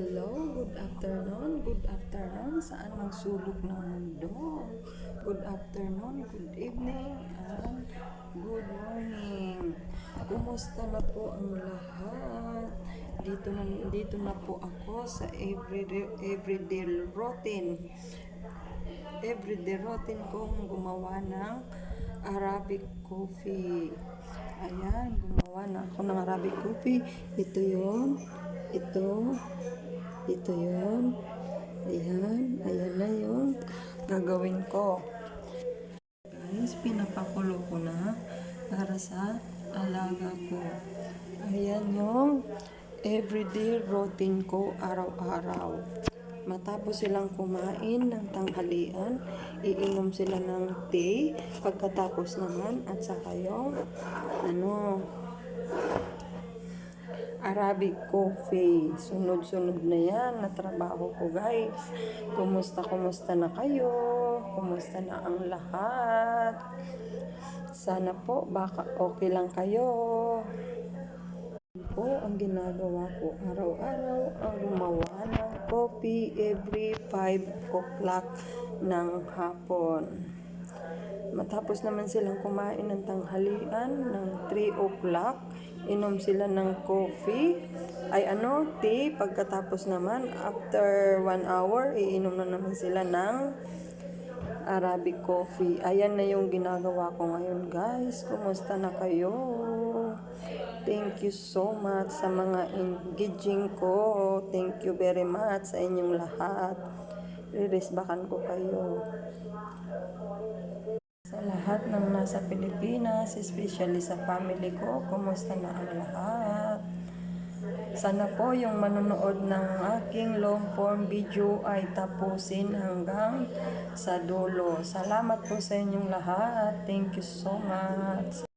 Hello, good afternoon, saan mang sulok ng mundo. Good afternoon, good evening, and good morning. Kumusta na po ang lahat? Dito na po ako sa everyday routine. Everyday routine kong gumawa ng Arabic coffee. Ayan, gumawa na ako ng Arabic coffee. Ito yun. Ito yun. Ayan na yung gagawin ko. Guys, pinapakulo ko na para sa alaga ko. Ayan yung everyday routine ko araw-araw. Matapos silang kumain ng tanghalian, iinom sila ng tea. Pagkatapos naman, at saka yung Arabic coffee. Sunod-sunod na yan na trabaho ko, guys. Kumusta na kayo? Kumusta na ang lahat? Sana po baka okay lang kayo. Po ang ginagawa ko araw-araw ang gumawa ng coffee every 5 o'clock ng hapon. Matapos naman silang kumain ng tanghalian ng 3 o'clock, inom sila ng coffee, tea. Pagkatapos naman, after 1 hour, iinom na naman sila ng Arabic coffee. Ayan na yung ginagawa ko ngayon, guys. Kumusta na kayo? Thank you so much sa mga engaging ko. Thank you very much sa inyong lahat. Riresbakan ko kayo. Sa lahat ng nasa Pilipinas, especially sa family ko, kumusta na ang lahat? Sana po yung manonood ng aking long form video ay tapusin hanggang sa dulo. Salamat po sa inyong lahat. Thank you so much.